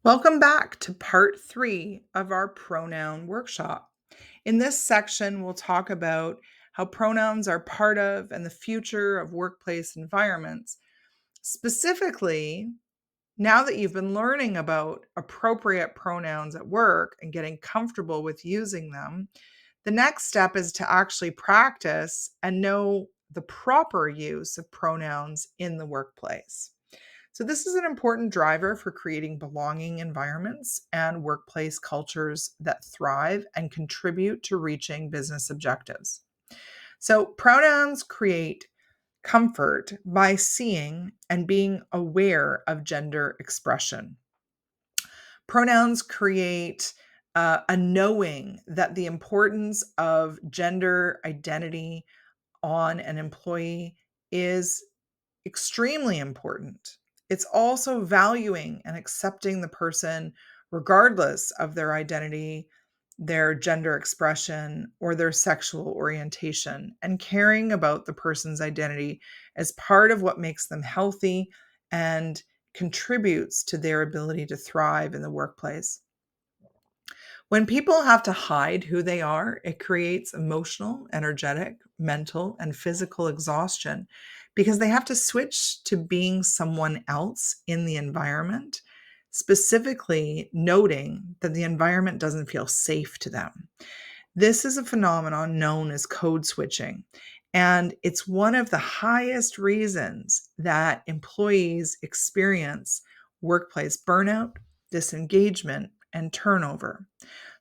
Welcome back to part 3 of our pronoun workshop. In this section, we'll talk about how pronouns are part of and the future of workplace environments. Specifically, now that you've been learning about appropriate pronouns at work and getting comfortable with using them, the next step is to actually practice and know the proper use of pronouns in the workplace. So, this is an important driver for creating belonging environments and workplace cultures that thrive and contribute to reaching business objectives. So, pronouns create comfort by seeing and being aware of gender expression. Pronouns create a knowing that the importance of gender identity on an employee is extremely important. It's also valuing and accepting the person regardless of their identity, their gender expression, or their sexual orientation, and caring about the person's identity as part of what makes them healthy and contributes to their ability to thrive in the workplace. When people have to hide who they are, it creates emotional, energetic, mental, and physical exhaustion because they have to switch to being someone else in the environment, specifically noting that the environment doesn't feel safe to them. This is a phenomenon known as code switching, and it's one of the highest reasons that employees experience workplace burnout, disengagement, and turnover.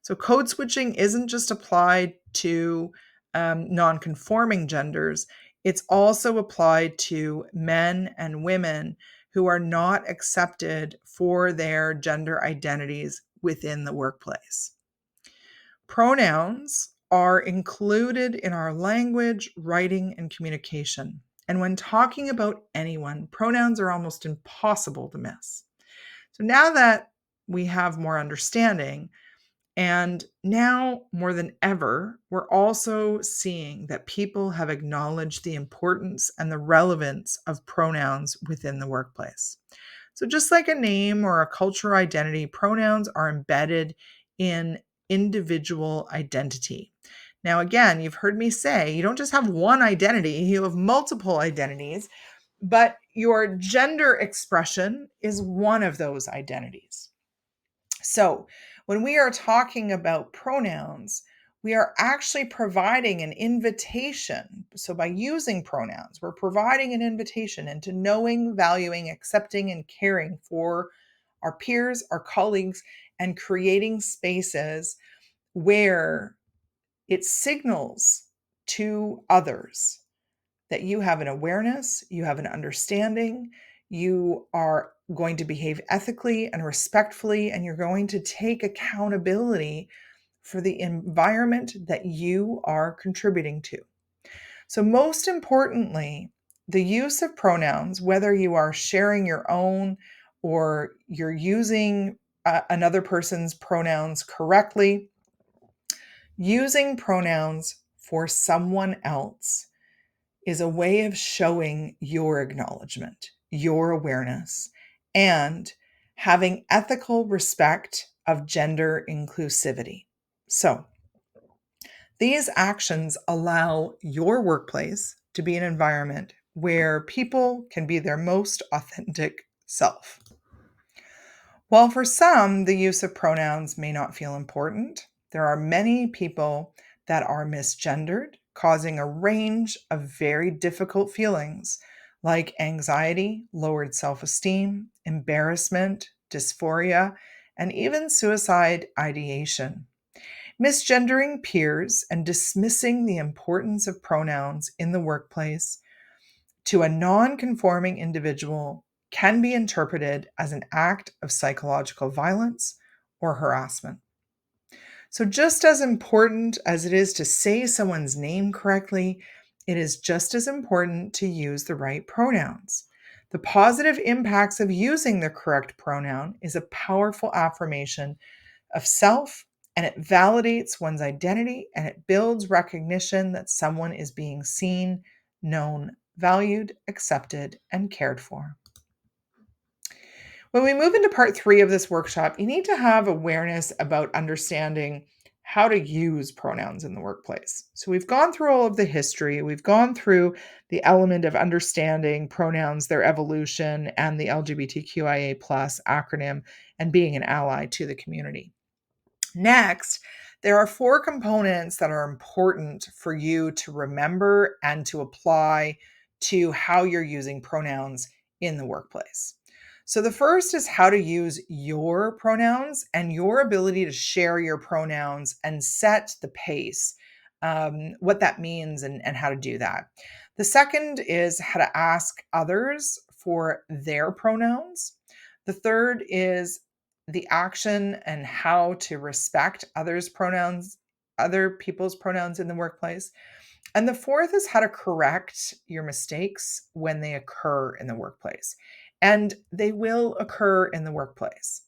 So, code switching isn't just applied to non-conforming genders, it's also applied to men and women who are not accepted for their gender identities within the workplace. Pronouns are included in our language, writing, and communication. And when talking about anyone, pronouns are almost impossible to miss. So now that we have more understanding, and now more than ever, we're also seeing that people have acknowledged the importance and the relevance of pronouns within the workplace. So, just like a name or a cultural identity, pronouns are embedded in individual identity. Now, again, you've heard me say you don't just have one identity, you have multiple identities, but your gender expression is one of those identities. So, when we are talking about pronouns, we are actually providing an invitation. So, by using pronouns, we're providing an invitation into knowing, valuing, accepting, and caring for our peers, our colleagues, and creating spaces where it signals to others that you have an awareness, you have an understanding, you are going to behave ethically and respectfully, and you're going to take accountability for the environment that you are contributing to. So, most importantly, the use of pronouns, whether you are sharing your own or you're using another person's pronouns correctly, using pronouns for someone else is a way of showing your acknowledgement, your awareness, and having ethical respect of gender inclusivity. So, these actions allow your workplace to be an environment where people can be their most authentic self. While for some, the use of pronouns may not feel important, there are many people that are misgendered, causing a range of very difficult feelings like anxiety, lowered self esteem, embarrassment, dysphoria, and even suicide ideation. Misgendering peers and dismissing the importance of pronouns in the workplace to a non conforming individual can be interpreted as an act of psychological violence or harassment. So, just as important as it is to say someone's name correctly, it is just as important to use the right pronouns. The positive impacts of using the correct pronoun is a powerful affirmation of self, and it validates one's identity, and it builds recognition that someone is being seen, known, valued, accepted, and cared for. When we move into part 3 of this workshop, you need to have awareness about understanding how to use pronouns in the workplace. So we've gone through all of the history, we've gone through the element of understanding pronouns, their evolution, and the LGBTQIA plus acronym, and being an ally to the community. Next, there are 4 components that are important for you to remember and to apply to how you're using pronouns in the workplace. So, the first is how to use your pronouns and your ability to share your pronouns and set the pace, what that means and how to do that. The second is how to ask others for their pronouns. The third is the action and how to respect others' pronouns, other people's pronouns in the workplace. And the fourth is how to correct your mistakes when they occur in the workplace. And they will occur in the workplace.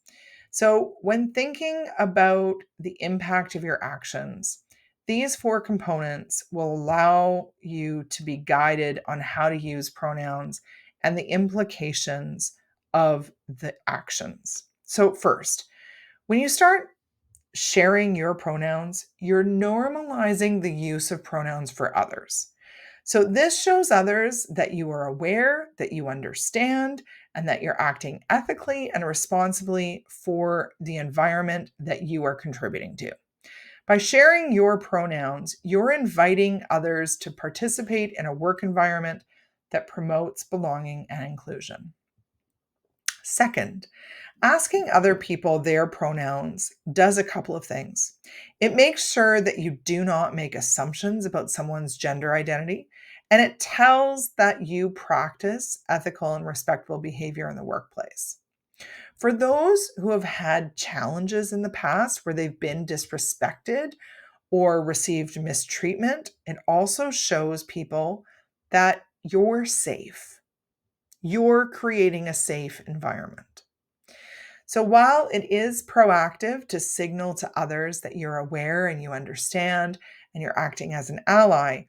So, when thinking about the impact of your actions, these 4 components will allow you to be guided on how to use pronouns and the implications of the actions. So, first, when you start sharing your pronouns, you're normalizing the use of pronouns for others. So, this shows others that you are aware, that you understand, and that you're acting ethically and responsibly for the environment that you are contributing to. By sharing your pronouns, you're inviting others to participate in a work environment that promotes belonging and inclusion. Second, asking other people their pronouns does a couple of things. It makes sure that you do not make assumptions about someone's gender identity, and it tells that you practice ethical and respectful behavior in the workplace. For those who have had challenges in the past where they've been disrespected or received mistreatment, it also shows people that you're safe. You're creating a safe environment. So while it is proactive to signal to others that you're aware and you understand and you're acting as an ally,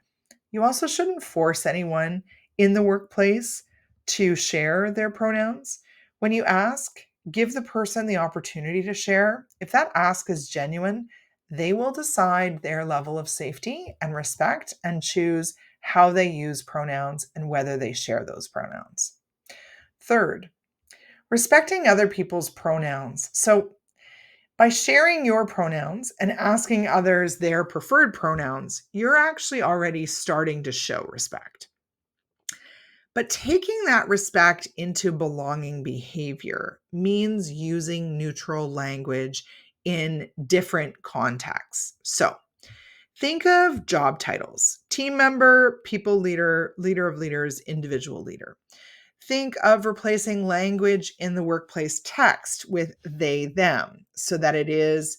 you also shouldn't force anyone in the workplace to share their pronouns. When you ask, give the person the opportunity to share. If that ask is genuine, they will decide their level of safety and respect and choose how they use pronouns and whether they share those pronouns. Third, respecting other people's pronouns. So, by sharing your pronouns and asking others their preferred pronouns, you're actually already starting to show respect. But taking that respect into belonging behavior means using neutral language in different contexts. So, think of job titles: team member, people leader, leader of leaders, individual leader. Think of replacing language in the workplace text with they, them, so that it is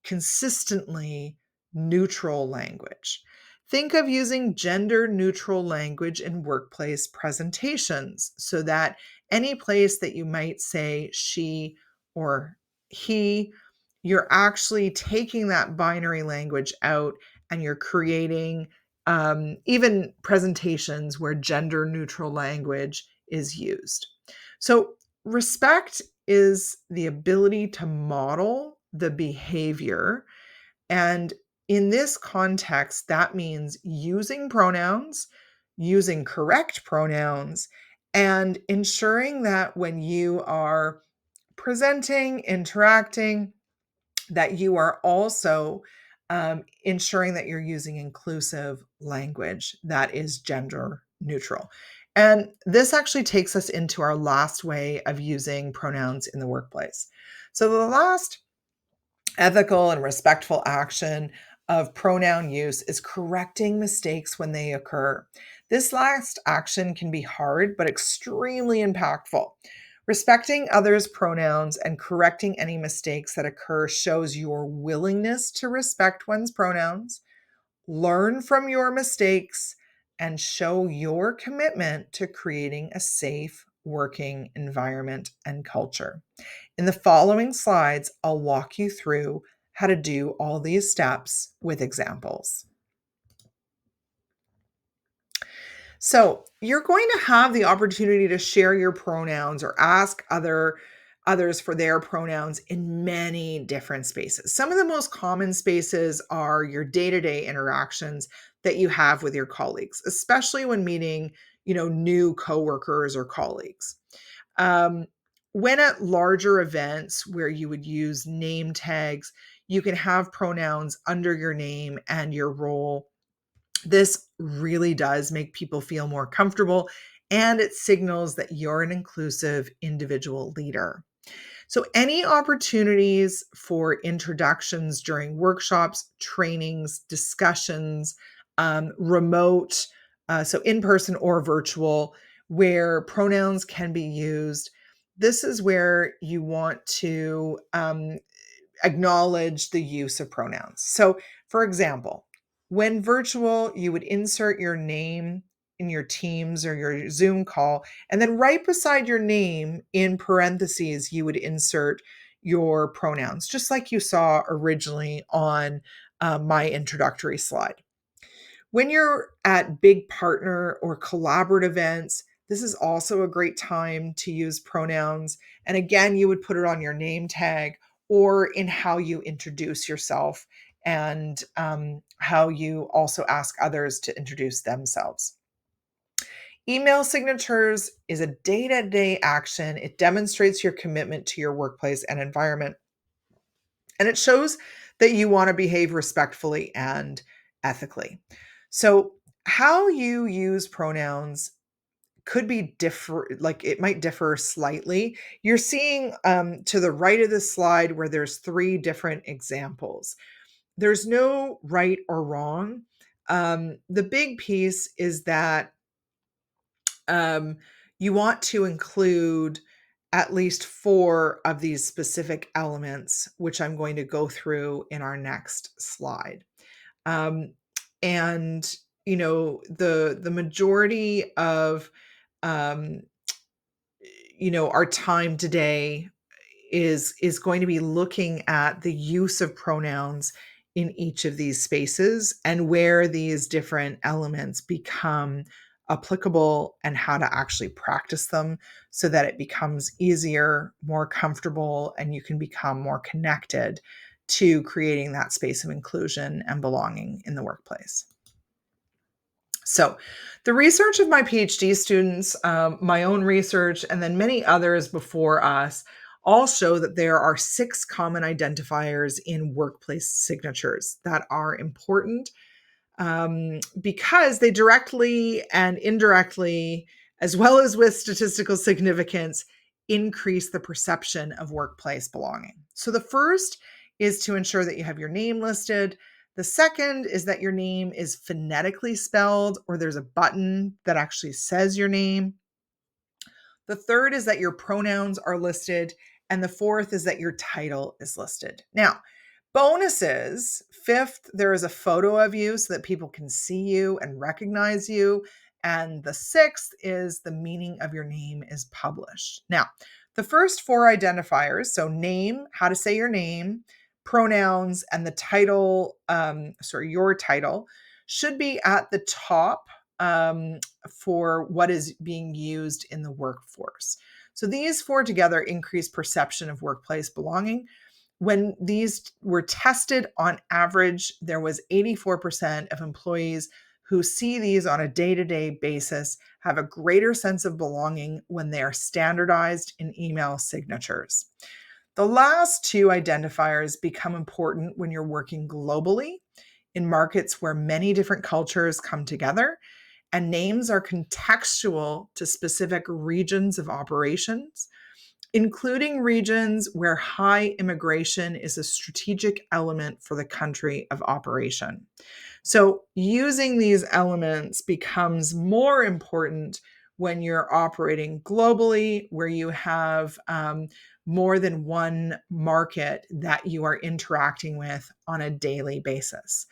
consistently neutral language. Think of using gender neutral language in workplace presentations so that any place that you might say she or he, you're actually taking that binary language out and you're creating even presentations where gender neutral language is used. So, respect is the ability to model the behavior. And in this context, that means using pronouns, using correct pronouns, and ensuring that when you are presenting, interacting, that you are also ensuring that you're using inclusive language that is gender neutral. And this actually takes us into our last way of using pronouns in the workplace. So, the last ethical and respectful action of pronoun use is correcting mistakes when they occur. This last action can be hard, but extremely impactful. Respecting others' pronouns and correcting any mistakes that occur shows your willingness to respect one's pronouns, learn from your mistakes, and show your commitment to creating a safe working environment and culture. In the following slides, I'll walk you through how to do all these steps with examples. So, you're going to have the opportunity to share your pronouns or ask other others for their pronouns in many different spaces. Some of the most common spaces are your day-to-day interactions that you have with your colleagues, especially when meeting, new coworkers or colleagues. Um, when at larger events where you would use name tags, you can have pronouns under your name and your role. This really does make people feel more comfortable, and it signals that you're an inclusive individual leader. So, any opportunities for introductions during workshops, trainings, discussions, remote, so in person or virtual, where pronouns can be used, this is where you want to acknowledge the use of pronouns. So, for example, when virtual, you would insert your name in your Teams or your Zoom call, and then right beside your name in parentheses, you would insert your pronouns, just like you saw originally on my introductory slide. When you're at big partner or collaborative events, this is also a great time to use pronouns. And again, you would put it on your name tag or in how you introduce yourself and how you also ask others to introduce themselves. Email signatures is a day to day action. It demonstrates your commitment to your workplace and environment. And it shows that you want to behave respectfully and ethically. So, how you use pronouns could be different, like it might differ slightly. You're seeing to the right of the slide where there's three different examples. There's no right or wrong. The big piece is that um, you want to include at least four of these specific elements, which I'm going to go through in our next slide. Um, and the majority of um, our time today is going to be looking at the use of pronouns in each of these spaces and where these different elements become applicable and how to actually practice them so that it becomes easier, more comfortable, and you can become more connected to creating that space of inclusion and belonging in the workplace. So, the research of my PhD students, my own research, and then many others before us all show that there are 6 common identifiers in workplace signatures that are important because they directly and indirectly, as well as with statistical significance, increase the perception of workplace belonging. So the first is to ensure that you have your name listed. The second is that your name is phonetically spelled, or there's a button that actually says your name. The third is that your pronouns are listed. And the fourth is that your title is listed. Now, bonuses, fifth, there is a photo of you so that people can see you and recognize you. And the sixth is the meaning of your name is published. Now, the first 4 identifiers, so name, how to say your name, pronouns, and the title, your title, should be at the top for what is being used in the workforce. So these 4 together increase perception of workplace belonging. When these were tested on average, there was 84% of employees who see these on a day-to-day basis have a greater sense of belonging when they are standardized in email signatures. The last 2 identifiers become important when you're working globally in markets where many different cultures come together, and names are contextual to specific regions of operations, including regions where high immigration is a strategic element for the country of operation. So, using these elements becomes more important when you're operating globally, where you have more than one market that you are interacting with on a daily basis.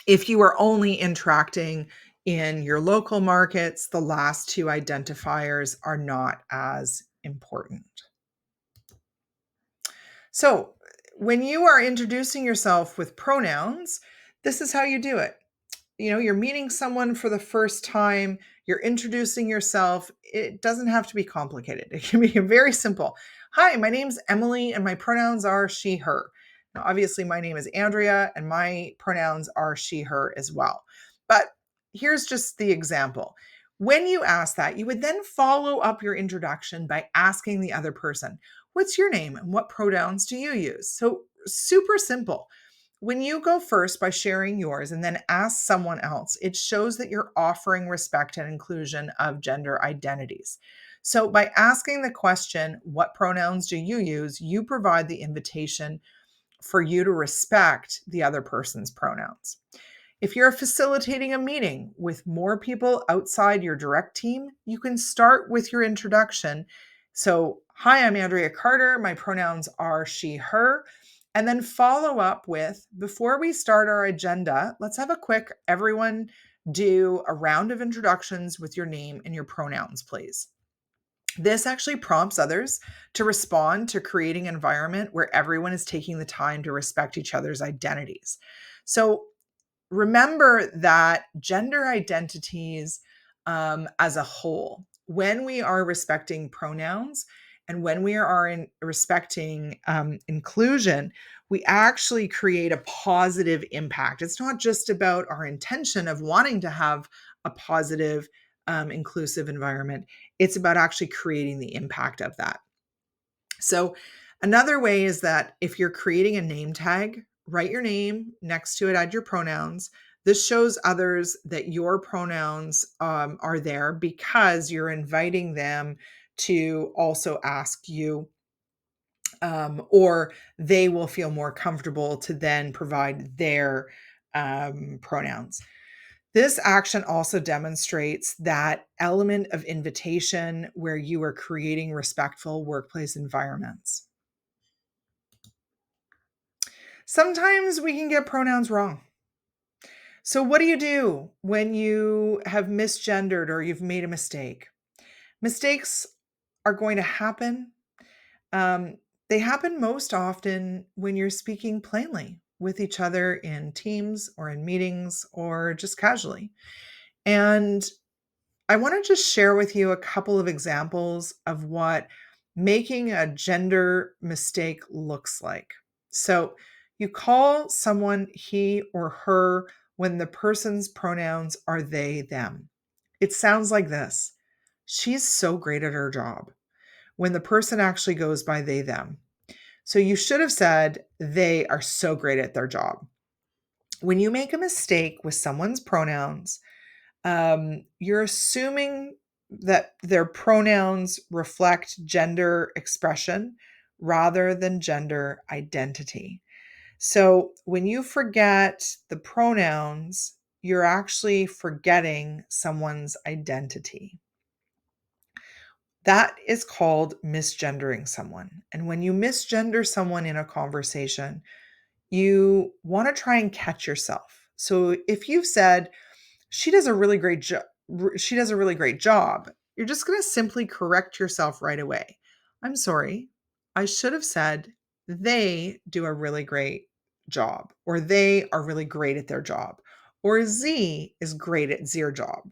If you are only interacting in your local markets, the last 2 identifiers are not as important. So, when you are introducing yourself with pronouns, this is how you do it. You're meeting someone for the first time, You're introducing yourself. It doesn't have to be complicated. It can be very simple. Hi, my name's Emily and my pronouns are she, her. Now, obviously, my name is Andrea and my pronouns are she, her as well. But here's just the example. When you ask that, you would then follow up your introduction by asking the other person, what's your name and what pronouns do you use? So super simple. When you go first by sharing yours and then ask someone else, it shows that you're offering respect and inclusion of gender identities. So by asking the question, what pronouns do you use? You provide the invitation for you to respect the other person's pronouns. If you're facilitating a meeting with more people outside your direct team, you can start with your introduction. So, hi, I'm Andrea Carter. My pronouns are she, her. And then follow up with, before we start our agenda, let's have a quick, everyone do a round of introductions with your name and your pronouns, please. This actually prompts others to respond to creating an environment where everyone is taking the time to respect each other's identities. So, remember that gender identities as a whole, when we are respecting pronouns and when we are respecting inclusion, we actually create a positive impact. It's not just about our intention of wanting to have a positive, inclusive environment. It's about actually creating the impact of that. So, another way is that if you're creating a name tag, write your name next to it, add your pronouns. This shows others that your pronouns are there because you're inviting them to also ask you, or they will feel more comfortable to then provide their pronouns. This action also demonstrates that element of invitation where you are creating respectful workplace environments. Sometimes we can get pronouns wrong. So, what do you do when you have misgendered or you've made a mistake? Mistakes are going to happen. Um, they happen most often when you're speaking plainly with each other in teams or in meetings or just casually. And I want to just share with you a couple of examples of what making a gender mistake looks like. So, you call someone he or her when the person's pronouns are they, them. It sounds like this: she's so great at her job, when the person actually goes by they, them. So, you should have said they are so great at their job. When you make a mistake with someone's pronouns, you're assuming that their pronouns reflect gender expression rather than gender identity. So when you forget the pronouns, you're actually forgetting someone's identity. That is called misgendering someone. And when you misgender someone in a conversation, you want to try and catch yourself. So if you've said, she does a really great job. She does a really great job. You're just going to simply correct yourself right away. I'm sorry. I should have said they do a really great job, or they are really great at their job, or Z is great at their job.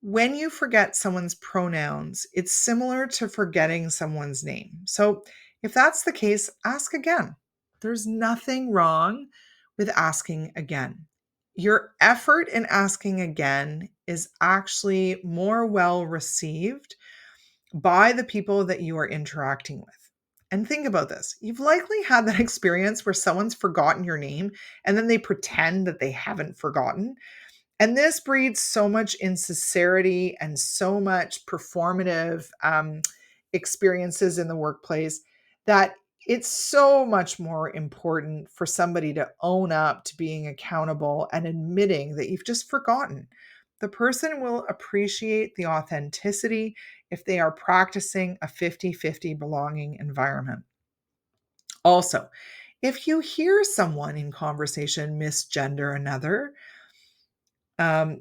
When you forget someone's pronouns, it's similar to forgetting someone's name. So if that's the case, ask again. There's nothing wrong with asking again. Your effort in asking again is actually more well received by the people that you are interacting with. And think about this. You've likely had that experience where someone's forgotten your name and then they pretend that they haven't forgotten. And this breeds so much insincerity and so much performative experiences in the workplace that it's so much more important for somebody to own up to being accountable and admitting that you've just forgotten. The person will appreciate the authenticity if they are practicing a 50-50 belonging environment. Also, if you hear someone in conversation misgender another,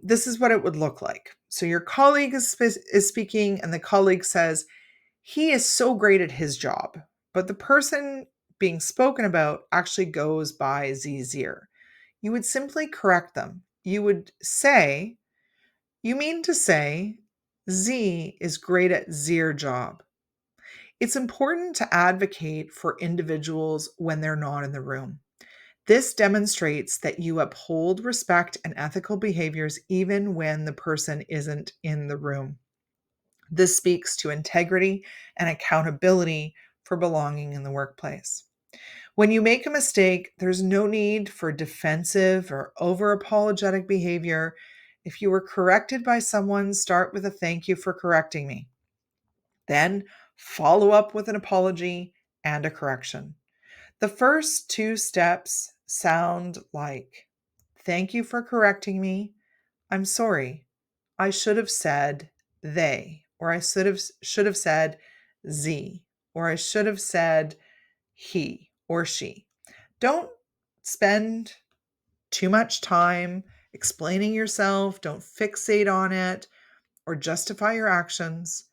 this is what it would look like. So your colleague is speaking, and the colleague says, he is so great at his job, but the person being spoken about actually goes by Zir. You would simply correct them. You would say, You mean to say, Z is great at their job. It's important to advocate for individuals when they're not in the room. This demonstrates that you uphold respect and ethical behaviors even when the person isn't in the room. This speaks to integrity and accountability for belonging in the workplace. When you make a mistake, there's no need for defensive or over apologetic behavior. If you were corrected by someone, start with a thank you for correcting me. Then follow up with an apology and a correction. The first two steps sound like thank you for correcting me. I'm sorry. I should have said they, or I should have said Z, or I should have said he or she. Don't spend too much time explaining yourself. Don't fixate on it or justify your actions.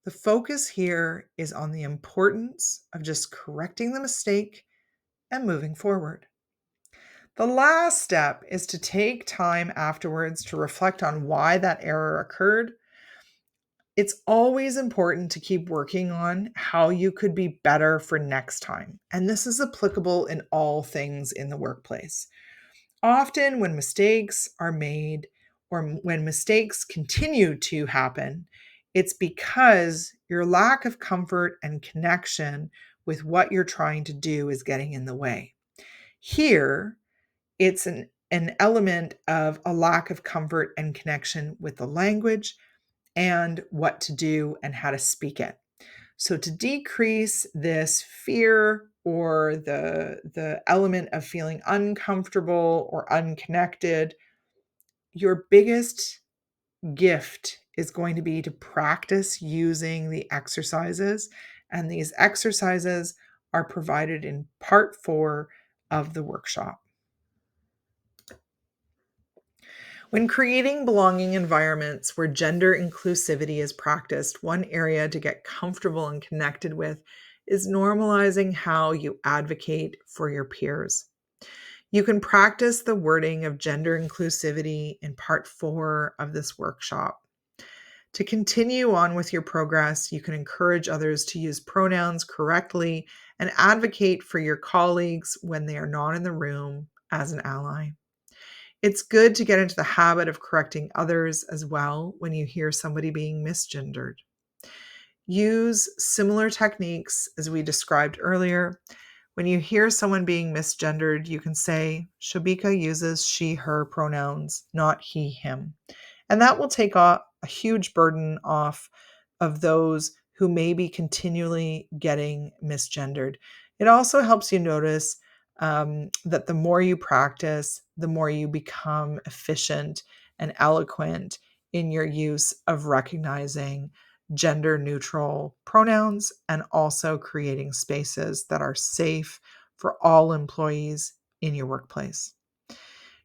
The focus here is on the importance of just correcting the mistake and moving forward. The last step is to take time afterwards to reflect on why that error occurred. It's always important to keep working on how you could be better for next time. And this is applicable in all things in the workplace. Often, when mistakes are made or when mistakes continue to happen, it's because your lack of comfort and connection with what you're trying to do is getting in the way. Here, it's an element of a lack of comfort and connection with the language and what to do and how to speak it. So to decrease this fear or the element of feeling uncomfortable or unconnected, your biggest gift is going to be to practice using the exercises. And these exercises are provided in part 4 of the workshop. When creating belonging environments where gender inclusivity is practiced, one area to get comfortable and connected with is normalizing how you advocate for your peers. You can practice the wording of gender inclusivity in part 4 of this workshop. To continue on with your progress, you can encourage others to use pronouns correctly and advocate for your colleagues when they are not in the room as an ally. It's good to get into the habit of correcting others as well when you hear somebody being misgendered. Use similar techniques as we described earlier. When you hear someone being misgendered, you can say, Shabika uses she, her pronouns, not he, him. And that will take a huge burden off of those who may be continually getting misgendered. It also helps you notice that the more you practice, the more you become efficient and eloquent in your use of recognizing gender neutral pronouns and also creating spaces that are safe for all employees in your workplace.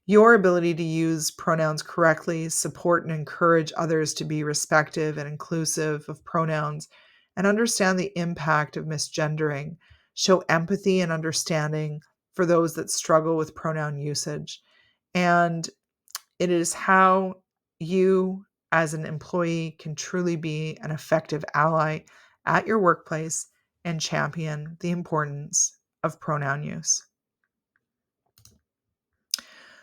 Your ability to use pronouns correctly, support and encourage others to be respectful and inclusive of pronouns, and understand the impact of misgendering, show empathy and understanding for those that struggle with pronoun usage. And it is how you, as an employee, can truly be an effective ally at your workplace and champion the importance of pronoun use.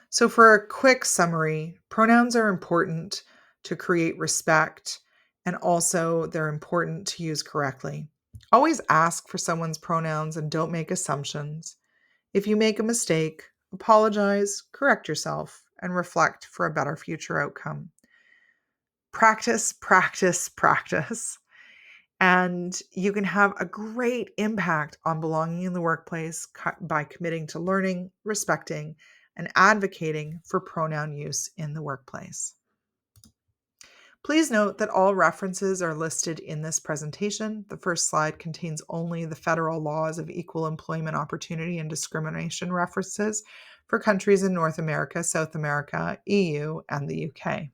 So, for a quick summary, pronouns are important to create respect, and also they're important to use correctly. Always ask for someone's pronouns and don't make assumptions. If you make a mistake, apologize, correct yourself, and reflect for a better future outcome. Practice, practice, practice. And you can have a great impact on belonging in the workplace by committing to learning, respecting, and advocating for pronoun use in the workplace. Please note that all references are listed in this presentation. The first slide contains only the federal laws of equal employment opportunity and discrimination references for countries in North America, South America, EU, and the UK.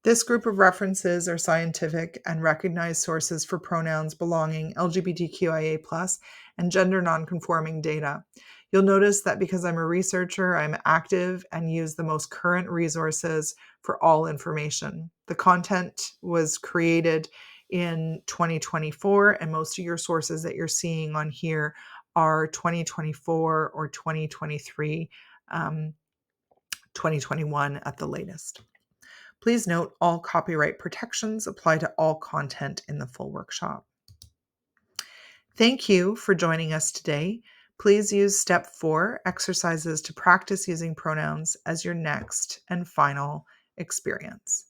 This group of references are scientific and recognized sources for pronouns, belonging, LGBTQIA+, and gender nonconforming data. You'll notice that because I'm a researcher, I'm active and use the most current resources for all information. The content was created in 2024, and most of your sources that you're seeing on here are 2024 or 2023, 2021 at the latest. Please note all copyright protections apply to all content in the full workshop. Thank you for joining us today. Please use Step 4 exercises to practice using pronouns as your next and final experience.